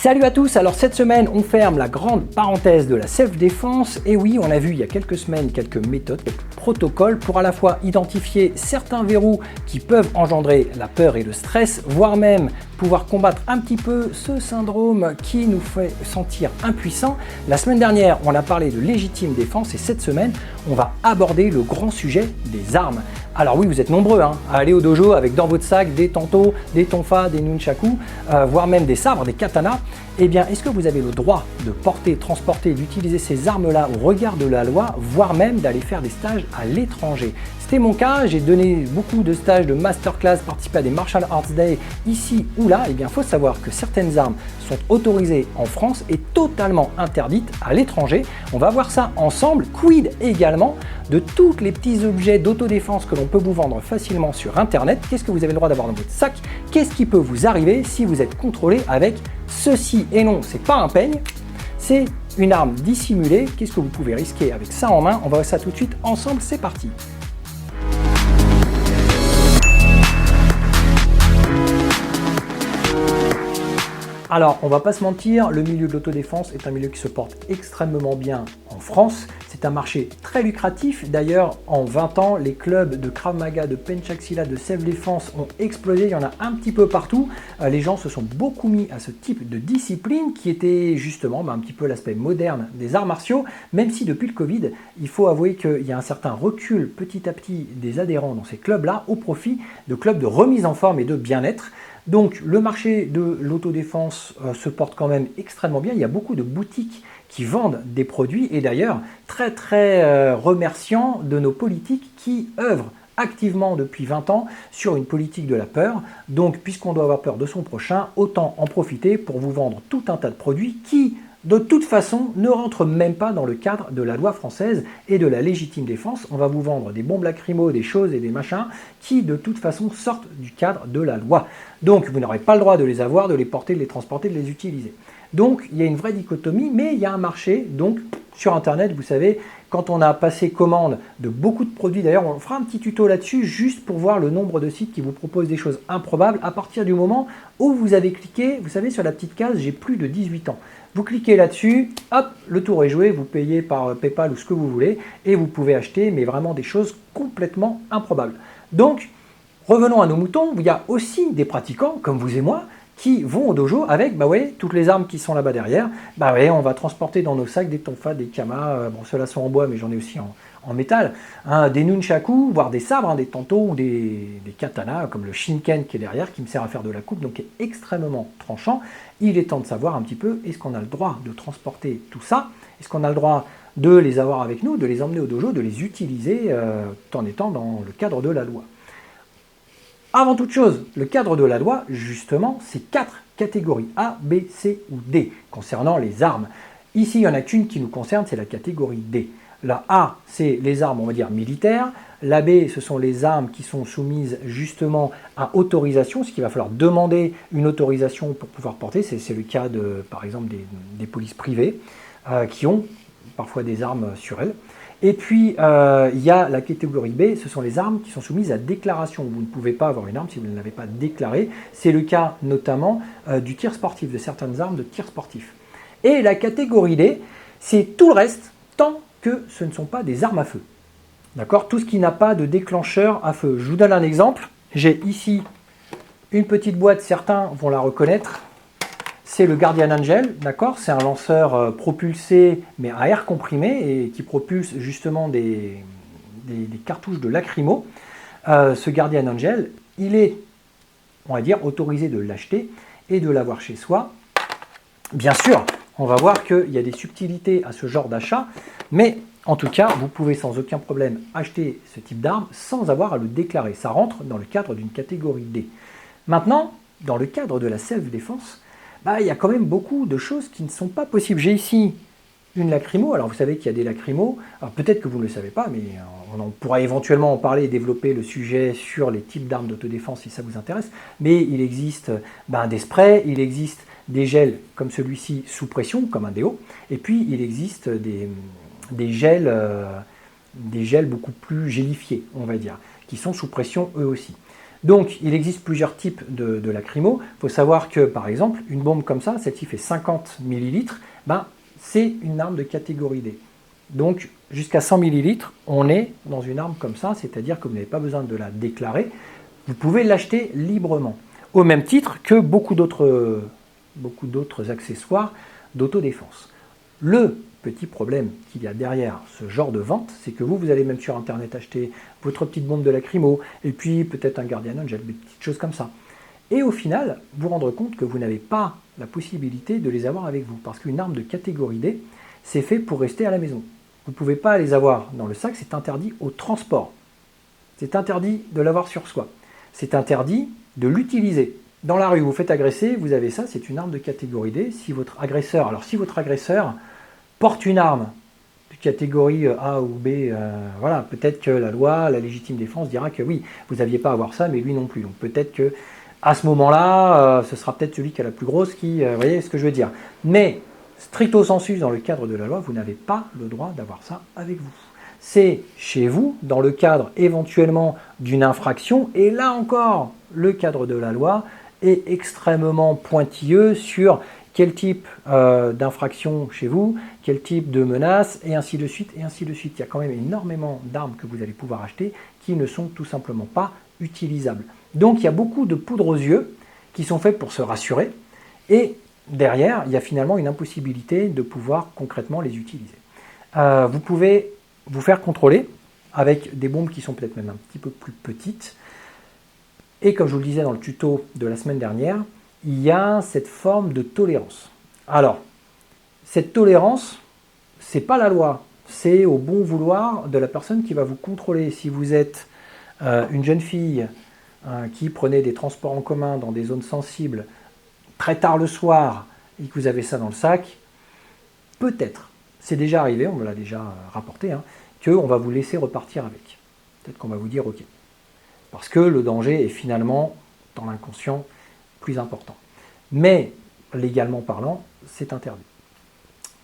Salut à tous, alors cette semaine on ferme la grande parenthèse de la self-défense et oui on a vu il y a quelques semaines quelques méthodes, quelques protocoles pour à la fois identifier certains verrous qui peuvent engendrer la peur et le stress, voire même pouvoir combattre un petit peu ce syndrome qui nous fait sentir impuissants. La semaine dernière on a parlé de légitime défense et cette semaine on va aborder le grand sujet des armes. Alors oui, vous êtes nombreux à aller au dojo avec dans votre sac des tantos, des tonfa, des nunchaku, voire même des sabres, des katanas. Eh bien, est-ce que vous avez le droit de porter, transporter, d'utiliser ces armes-là au regard de la loi, voire même d'aller faire des stages à l'étranger? C'était mon cas, j'ai donné beaucoup de stages de masterclass, participé à des Martial Arts Day ici ou là. Eh bien, il faut savoir que certaines armes sont autorisées en France et totalement interdites à l'étranger. On va voir ça ensemble. Quid également de tous les petits objets d'autodéfense que l'on peut vous vendre facilement sur Internet. Qu'est-ce que vous avez le droit d'avoir dans votre sac? Qu'est-ce qui peut vous arriver si vous êtes contrôlé avec ceci? Et non, c'est pas un peigne, c'est une arme dissimulée. Qu'est-ce que vous pouvez risquer avec ça en main? On va voir ça tout de suite ensemble, c'est parti. Alors, on va pas se mentir, le milieu de l'autodéfense est un milieu qui se porte extrêmement bien en France. C'est un marché très lucratif. D'ailleurs, en 20 ans, les clubs de Krav Maga, de Pencak Silat, de self-défense ont explosé. Il y en a un petit peu partout. Les gens se sont beaucoup mis à ce type de discipline qui était justement un petit peu l'aspect moderne des arts martiaux. Même si depuis le Covid, il faut avouer qu'il y a un certain recul petit à petit des adhérents dans ces clubs-là au profit de clubs de remise en forme et de bien-être. Donc le marché de l'autodéfense se porte quand même extrêmement bien. Il y a beaucoup de boutiques qui vendent des produits et d'ailleurs très remerciant de nos politiques qui œuvrent activement depuis 20 ans sur une politique de la peur. Donc puisqu'on doit avoir peur de son prochain, autant en profiter pour vous vendre tout un tas de produits qui de toute façon ne rentrent même pas dans le cadre de la loi française et de la légitime défense. On va vous vendre des bombes lacrymo, des choses et des machins qui de toute façon sortent du cadre de la loi. Donc vous n'aurez pas le droit de les avoir, de les porter, de les transporter, de les utiliser. Donc il y a une vraie dichotomie, mais il y a un marché. Donc sur Internet, vous savez, quand on a passé commande de beaucoup de produits, d'ailleurs on fera un petit tuto là-dessus juste pour voir le nombre de sites qui vous proposent des choses improbables à partir du moment où vous avez cliqué, vous savez, sur la petite case « J'ai plus de 18 ans ». Vous cliquez là-dessus, hop, le tour est joué, vous payez par PayPal ou ce que vous voulez et vous pouvez acheter, mais vraiment des choses complètement improbables. Donc, revenons à nos moutons, il y a aussi des pratiquants, comme vous et moi, qui vont au dojo avec, toutes les armes qui sont là-bas derrière. On va transporter dans nos sacs des tonfa, des kamas, bon, ceux-là sont en bois, mais j'en ai aussi en métal, des nunchaku, voire des sabres, des tantos ou des katanas, comme le shinken qui est derrière, qui me sert à faire de la coupe, donc qui est extrêmement tranchant. Il est temps de savoir un petit peu, est-ce qu'on a le droit de transporter tout ça? Est-ce qu'on a le droit de les avoir avec nous, de les emmener au dojo, de les utiliser tout en étant dans le cadre de la loi? Avant toute chose, le cadre de la loi, justement, c'est 4 catégories A, B, C ou D concernant les armes. Ici, il n'y en a qu'une qui nous concerne, c'est la catégorie D. La A, c'est les armes, on va dire, militaires. La B, ce sont les armes qui sont soumises justement à autorisation, ce qu'il va falloir demander une autorisation pour pouvoir porter. C'est le cas, par exemple, des polices privées qui ont parfois des armes sur elles. Et puis, il y a la catégorie B, ce sont les armes qui sont soumises à déclaration. Vous ne pouvez pas avoir une arme si vous ne l'avez pas déclarée. C'est le cas notamment du tir sportif, de certaines armes de tir sportif. Et la catégorie D, c'est tout le reste, tant que ce ne sont pas des armes à feu. D'accord? Tout ce qui n'a pas de déclencheur à feu. Je vous donne un exemple. J'ai ici une petite boîte, certains vont la reconnaître. C'est le Guardian Angel, d'accord? C'est un lanceur propulsé, mais à air comprimé, et qui propulse justement des cartouches de lacrymo. Ce Guardian Angel, il est, on va dire, autorisé de l'acheter et de l'avoir chez soi. Bien sûr, on va voir qu'il y a des subtilités à ce genre d'achat, mais en tout cas, vous pouvez sans aucun problème acheter ce type d'arme sans avoir à le déclarer. Ça rentre dans le cadre d'une catégorie D. Maintenant, dans le cadre de la self-défense, il y a quand même beaucoup de choses qui ne sont pas possibles. J'ai ici une lacrymo. Alors vous savez qu'il y a des lacrymos. Alors peut-être que vous ne le savez pas, mais on pourra éventuellement en parler et développer le sujet sur les types d'armes d'autodéfense si ça vous intéresse. Mais il existe des sprays, il existe des gels comme celui-ci sous pression, comme un déo. Et puis il existe des gels beaucoup plus gélifiés, on va dire, qui sont sous pression eux aussi. Donc, il existe plusieurs types de lacrymo. Il faut savoir que, par exemple, une bombe comme ça, celle-ci fait 50 millilitres, ben, c'est une arme de catégorie D. Donc, jusqu'à 100 millilitres, on est dans une arme comme ça, c'est-à-dire que vous n'avez pas besoin de la déclarer. Vous pouvez l'acheter librement, au même titre que beaucoup d'autres accessoires d'autodéfense. Le petit problème qu'il y a derrière ce genre de vente, c'est que vous allez même sur Internet acheter votre petite bombe de lacrymo, et puis peut-être un Guardian Angel, des petites choses comme ça. Et au final, vous rendre compte que vous n'avez pas la possibilité de les avoir avec vous, parce qu'une arme de catégorie D, c'est fait pour rester à la maison. Vous ne pouvez pas les avoir dans le sac, c'est interdit au transport. C'est interdit de l'avoir sur soi. C'est interdit de l'utiliser. Dans la rue, vous faites agresser, vous avez ça, c'est une arme de catégorie D. Si votre agresseur porte une arme de catégorie A ou B, voilà, peut-être que la loi, la légitime défense dira que oui, vous n'aviez pas à avoir ça, mais lui non plus. Donc peut-être que à ce moment-là, ce sera peut-être celui qui a la plus grosse qui, vous voyez ce que je veux dire. Mais stricto sensu, dans le cadre de la loi, vous n'avez pas le droit d'avoir ça avec vous. C'est chez vous, dans le cadre éventuellement d'une infraction, et là encore, le cadre de la loi est extrêmement pointilleux sur quel type d'infraction chez vous, quel type de menace, et ainsi de suite, et ainsi de suite. Il y a quand même énormément d'armes que vous allez pouvoir acheter qui ne sont tout simplement pas utilisables. Donc il y a beaucoup de poudres aux yeux qui sont faites pour se rassurer, et derrière, il y a finalement une impossibilité de pouvoir concrètement les utiliser. Vous pouvez vous faire contrôler avec des bombes qui sont peut-être même un petit peu plus petites, et comme je vous le disais dans le tuto de la semaine dernière, il y a cette forme de tolérance. Alors, cette tolérance, ce n'est pas la loi, c'est au bon vouloir de la personne qui va vous contrôler. Si vous êtes une jeune fille qui prenait des transports en commun dans des zones sensibles très tard le soir et que vous avez ça dans le sac, peut-être, c'est déjà arrivé, on me l'a déjà rapporté, qu'on va vous laisser repartir avec. Peut-être qu'on va vous dire ok. Parce que le danger est finalement, dans l'inconscient, plus important. Mais, légalement parlant, c'est interdit.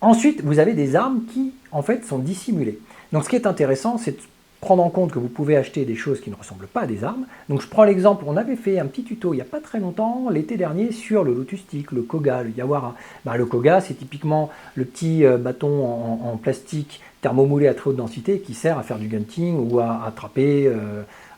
Ensuite, vous avez des armes qui, en fait, sont dissimulées. Donc, ce qui est intéressant, c'est de prendre en compte que vous pouvez acheter des choses qui ne ressemblent pas à des armes. Donc, je prends l'exemple, on avait fait un petit tuto il n'y a pas très longtemps, l'été dernier, sur le Lotus Stick, le Koga, le Yawara. Le Koga, c'est typiquement le petit bâton en plastique thermomoulé à très haute densité qui sert à faire du gunting ou à attraper,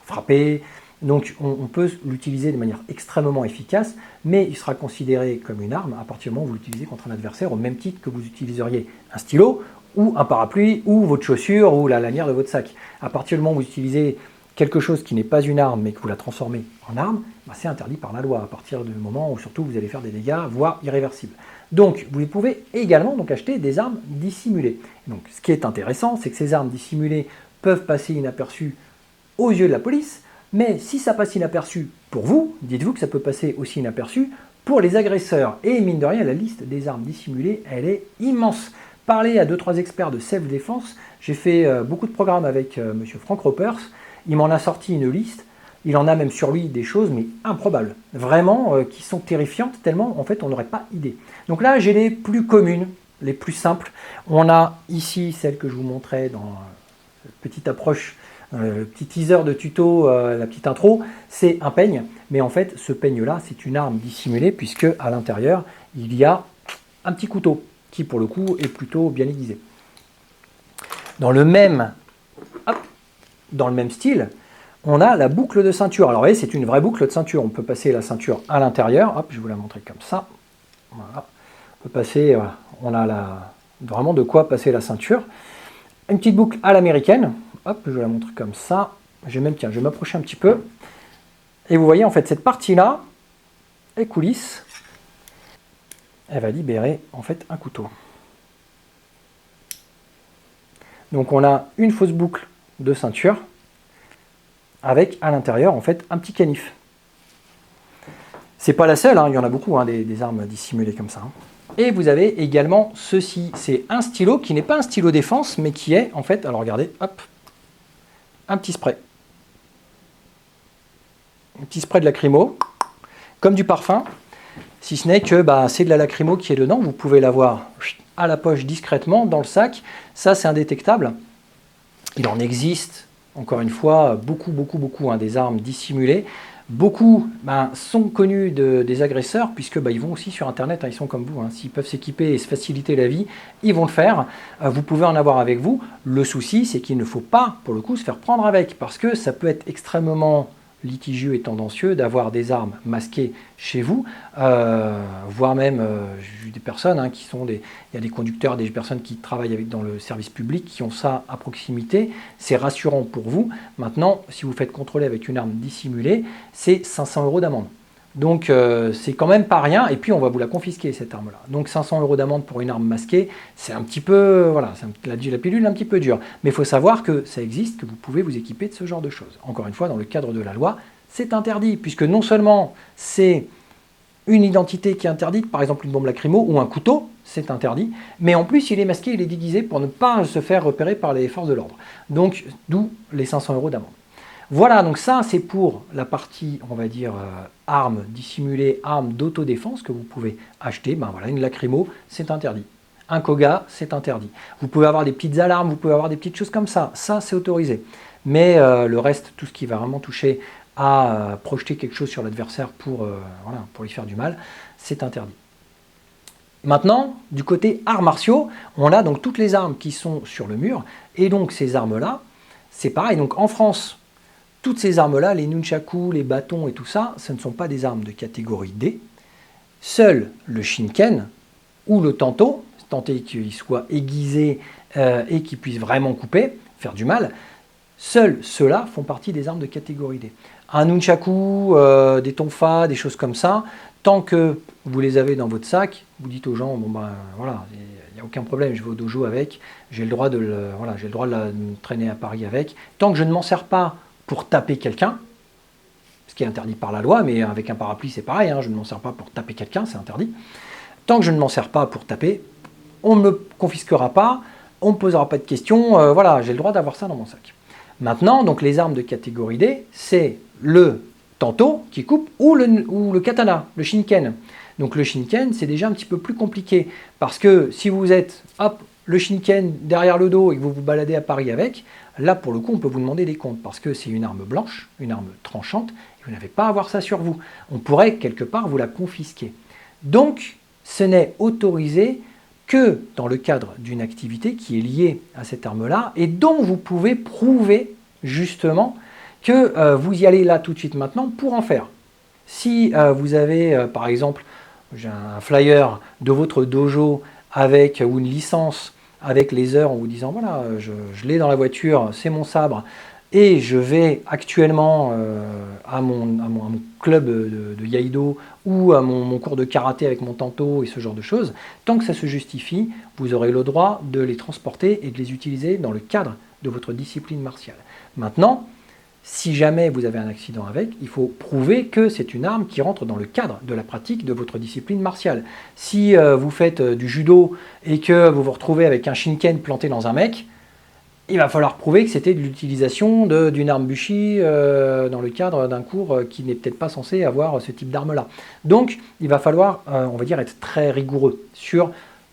frapper. Donc on peut l'utiliser de manière extrêmement efficace, mais il sera considéré comme une arme à partir du moment où vous l'utilisez contre un adversaire, au même titre que vous utiliseriez un stylo, ou un parapluie, ou votre chaussure, ou la lanière de votre sac. À partir du moment où vous utilisez quelque chose qui n'est pas une arme, mais que vous la transformez en arme, c'est interdit par la loi, à partir du moment où surtout vous allez faire des dégâts, voire irréversibles. Donc vous pouvez également acheter des armes dissimulées. Donc ce qui est intéressant, c'est que ces armes dissimulées peuvent passer inaperçues aux yeux de la police, mais si ça passe inaperçu pour vous, dites-vous que ça peut passer aussi inaperçu pour les agresseurs. Et mine de rien, la liste des armes dissimulées, elle est immense. Parlez à 2-3 experts de self-défense. J'ai fait beaucoup de programmes avec monsieur Frank Ropers. Il m'en a sorti une liste. Il en a même sur lui des choses, mais improbables. Vraiment, qui sont terrifiantes, tellement, en fait, on n'aurait pas idée. Donc là, j'ai les plus communes, les plus simples. On a ici celle que je vous montrais dans la petite approche, le petit teaser de tuto, la petite intro, c'est un peigne. Mais en fait, ce peigne-là, c'est une arme dissimulée, puisque à l'intérieur, il y a un petit couteau, qui pour le coup est plutôt bien aiguisé. Dans le même style, on a la boucle de ceinture. Alors vous voyez, c'est une vraie boucle de ceinture. On peut passer la ceinture à l'intérieur. Hop, je vais vous la montrer comme ça. Voilà. On peut passer, on a vraiment de quoi passer la ceinture. Une petite boucle à l'américaine. Hop, je vais la montrer comme ça. Je vais m'approcher un petit peu. Et vous voyez, en fait, cette partie-là, les coulisses, elle va libérer, en fait, un couteau. Donc, on a une fausse boucle de ceinture avec, à l'intérieur, en fait, un petit canif. C'est pas la seule, il y en a beaucoup, des armes dissimulées comme ça. Et vous avez également ceci. C'est un stylo qui n'est pas un stylo défense, mais qui est, en fait, alors regardez, hop, un petit spray. Un petit spray de lacrymo, comme du parfum, si ce n'est que c'est de la lacrymo qui est dedans. Vous pouvez l'avoir à la poche discrètement dans le sac. Ça, c'est indétectable. Il en existe, encore une fois, beaucoup, des armes dissimulées. Beaucoup sont connus des agresseurs puisque ils vont aussi sur Internet, hein, ils sont comme vous, hein. S'ils peuvent s'équiper et se faciliter la vie, ils vont le faire. Vous pouvez en avoir avec vous. Le souci, c'est qu'il ne faut pas, pour le coup, se faire prendre avec parce que ça peut être extrêmement litigieux et tendancieux d'avoir des armes masquées chez vous, voire même, j'ai vu des personnes qui sont il y a des conducteurs, des personnes qui travaillent dans le service public qui ont ça à proximité. C'est rassurant pour vous. Maintenant, si vous faites contrôler avec une arme dissimulée, c'est 500 € d'amende. Donc c'est quand même pas rien, et puis on va vous la confisquer cette arme-là. Donc 500 € d'amende pour une arme masquée, c'est un petit peu, voilà, c'est la pilule un petit peu dure. Mais il faut savoir que ça existe, que vous pouvez vous équiper de ce genre de choses. Encore une fois, dans le cadre de la loi, c'est interdit, puisque non seulement c'est une identité qui est interdite, par exemple une bombe lacrymo ou un couteau, c'est interdit, mais en plus il est masqué, il est déguisé pour ne pas se faire repérer par les forces de l'ordre. Donc d'où les 500 € d'amende. Voilà, donc ça c'est pour la partie, on va dire, armes dissimulées, armes d'autodéfense que vous pouvez acheter. Voilà, une lacrymo, c'est interdit. Un Koga, c'est interdit. Vous pouvez avoir des petites alarmes, vous pouvez avoir des petites choses comme ça c'est autorisé. Mais le reste, tout ce qui va vraiment toucher à projeter quelque chose sur l'adversaire pour lui faire du mal, c'est interdit. Maintenant, du côté arts martiaux, on a donc toutes les armes qui sont sur le mur, et donc ces armes-là, c'est pareil, donc en France, toutes ces armes-là, les nunchakus, les bâtons et tout ça, ce ne sont pas des armes de catégorie D. Seul le shinken ou le tanto, tant qu'il soit aiguisé et qu'il puisse vraiment couper, faire du mal, seuls ceux-là font partie des armes de catégorie D. Un nunchaku, des tonfa, des choses comme ça, tant que vous les avez dans votre sac, vous dites aux gens, voilà, il n'y a aucun problème, je vais au dojo avec, j'ai le droit de le traîner à Paris avec. Tant que je ne m'en sers pas pour taper quelqu'un, ce qui est interdit par la loi, mais avec un parapluie c'est pareil, je ne m'en sers pas pour taper quelqu'un, c'est interdit. Tant que je ne m'en sers pas pour taper, on ne me confisquera pas, on ne me posera pas de questions, voilà, j'ai le droit d'avoir ça dans mon sac. Maintenant, donc les armes de catégorie D, c'est le tanto qui coupe ou le katana, le shinken. Donc le shinken, c'est déjà un petit peu plus compliqué, parce que si vous êtes, hop, le shinken derrière le dos et que vous vous baladez à Paris avec, là pour le coup on peut vous demander des comptes, parce que c'est une arme blanche, une arme tranchante, et vous n'avez pas à avoir ça sur vous. On pourrait quelque part vous la confisquer. Donc ce n'est autorisé que dans le cadre d'une activité qui est liée à cette arme-là, et dont vous pouvez prouver justement que vous y allez là tout de suite maintenant pour en faire. Si vous avez par exemple un flyer de votre dojo avec, ou une licence avec les heures en vous disant voilà, je l'ai dans la voiture, c'est mon sabre, et je vais actuellement à mon club de Iaido ou à mon cours de karaté avec mon tanto et ce genre de choses, tant que ça se justifie, vous aurez le droit de les transporter et de les utiliser dans le cadre de votre discipline martiale. Maintenant, si jamais vous avez un accident avec, il faut prouver que c'est une arme qui rentre dans le cadre de la pratique de votre discipline martiale. Si vous faites du judo et que vous vous retrouvez avec un shinken planté dans un mec, il va falloir prouver que c'était de l'utilisation d'une arme bushi dans le cadre d'un cours qui n'est peut-être pas censé avoir ce type d'arme-là. Donc, il va falloir, on va dire, être très rigoureux sur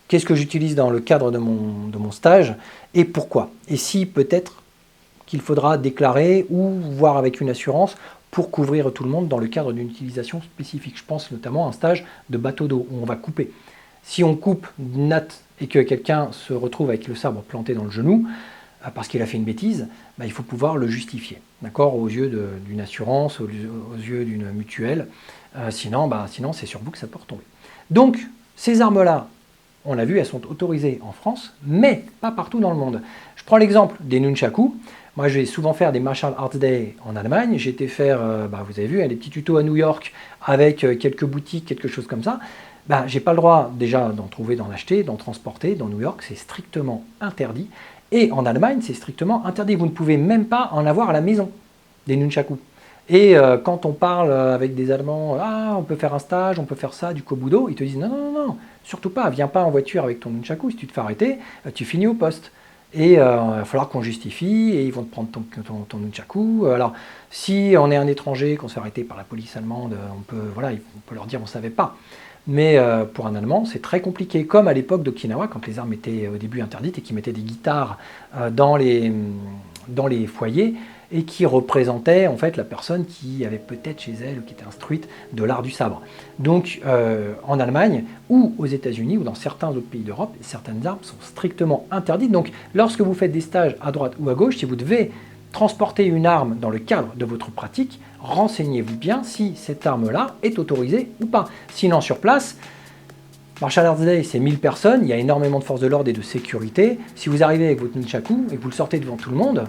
qu'est-ce que j'utilise dans le cadre de mon stage et pourquoi. Et si peut-être qu'il faudra déclarer ou voir avec une assurance pour couvrir tout le monde dans le cadre d'une utilisation spécifique. Je pense notamment à un stage de bateau d'eau où on va couper. Si on coupe une natte et que quelqu'un se retrouve avec le sabre planté dans le genou, parce qu'il a fait une bêtise, il faut pouvoir le justifier, d'accord, aux yeux d'une assurance, aux yeux d'une mutuelle. Sinon, c'est sur vous que ça peut retomber. Donc, ces armes-là, on l'a vu, elles sont autorisées en France, mais pas partout dans le monde. Je prends l'exemple des nunchakus. Moi, je vais souvent faire des Martial Arts Day en Allemagne. J'ai été faire, vous avez vu, des petits tutos à New York avec quelques boutiques, quelque chose comme ça. J'ai pas le droit déjà d'en trouver, d'en acheter, d'en transporter. Dans New York, c'est strictement interdit. Et en Allemagne, c'est strictement interdit. Vous ne pouvez même pas en avoir à la maison, des nunchakus. Et quand on parle avec des Allemands, on peut faire un stage, on peut faire ça, du kobudo, ils te disent non, surtout pas, viens pas en voiture avec ton nunchaku, si tu te fais arrêter, tu finis au poste. Et il va falloir qu'on justifie, et ils vont te prendre ton nunchaku. Alors, si on est un étranger, qu'on se fait arrêter par la police allemande, on peut leur dire on ne savait pas. Mais pour un Allemand, c'est très compliqué, comme à l'époque d'Okinawa, quand les armes étaient au début interdites et qu'ils mettaient des guitares dans les foyers. et qui représentait en fait la personne qui avait peut-être chez elle ou qui était instruite de l'art du sabre. Donc en Allemagne ou aux États-Unis ou dans certains autres pays d'Europe, certaines armes sont strictement interdites. Donc lorsque vous faites des stages à droite ou à gauche, si vous devez transporter une arme dans le cadre de votre pratique, renseignez-vous bien si cette arme-là est autorisée ou pas. Sinon sur place, Martial Arts Day, c'est 1000 personnes, il y a énormément de forces de l'ordre et de sécurité. Si vous arrivez avec votre nunchaku et que vous le sortez devant tout le monde,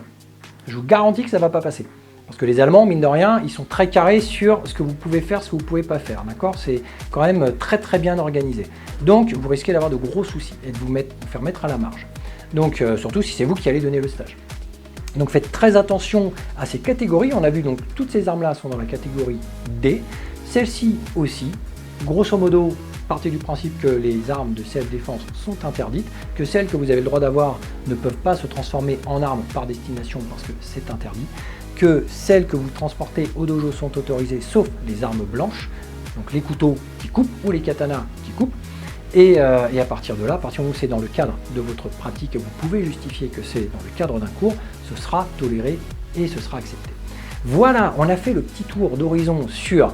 je vous garantis que ça ne va pas passer. Parce que les Allemands, mine de rien, ils sont très carrés sur ce que vous pouvez faire, ce que vous ne pouvez pas faire. D'accord ? C'est quand même très bien organisé. Donc, vous risquez d'avoir de gros soucis et de vous faire mettre à la marge. Donc, surtout si c'est vous qui allez donner le stage. Donc, faites très attention à ces catégories. On a vu donc toutes ces armes-là sont dans la catégorie D. Celle-ci aussi. Grosso modo, partez du principe que les armes de self-défense sont interdites, que celles que vous avez le droit d'avoir ne peuvent pas se transformer en armes par destination parce que c'est interdit, que celles que vous transportez au dojo sont autorisées sauf les armes blanches, donc les couteaux qui coupent ou les katanas qui coupent, et à partir de là, à partir du moment où c'est dans le cadre de votre pratique, vous pouvez justifier que c'est dans le cadre d'un cours, ce sera toléré et ce sera accepté. Voilà, on a fait le petit tour d'horizon sur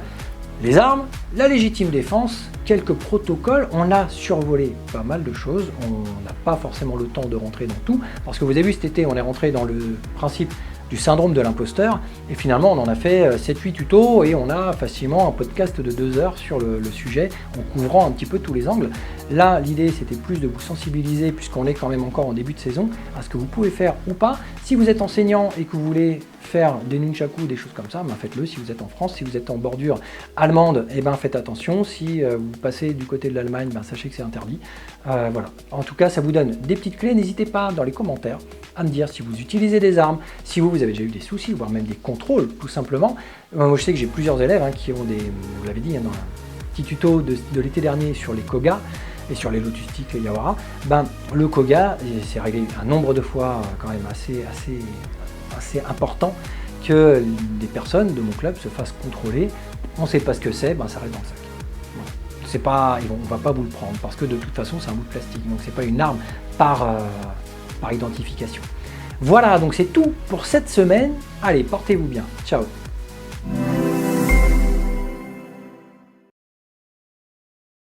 les armes, la légitime défense, quelques protocoles, on a survolé pas mal de choses, on n'a pas forcément le temps de rentrer dans tout, parce que vous avez vu cet été, on est rentré dans le principe du syndrome de l'imposteur, et finalement on en a fait 7-8 tutos, et on a facilement un podcast de 2 heures sur le sujet, en couvrant un petit peu tous les angles. Là, l'idée c'était plus de vous sensibiliser, puisqu'on est quand même encore en début de saison, à ce que vous pouvez faire ou pas. Si vous êtes enseignant et que vous voulez faire des nunchaku, des choses comme ça, ben faites-le. Si vous êtes en France, si vous êtes en bordure allemande, eh ben faites attention. Si vous passez du côté de l'Allemagne, ben sachez que c'est interdit. Voilà. En tout cas, ça vous donne des petites clés. N'hésitez pas dans les commentaires à me dire si vous utilisez des armes, si vous avez déjà eu des soucis, voire même des contrôles, tout simplement. Moi, je sais que j'ai plusieurs élèves qui ont des, vous l'avez dit, dans un petit tuto de l'été dernier sur les Koga et sur les Lotus Stick, les Yawara, le Koga, c'est réglé un nombre de fois quand même assez important que des personnes de mon club se fassent contrôler. On ne sait pas ce que c'est, ça reste dans le sac. Voilà. C'est pas, on ne va pas vous le prendre parce que de toute façon c'est un bout de plastique, donc c'est pas une arme par identification. Voilà, donc c'est tout pour cette semaine. Allez, portez-vous bien. Ciao.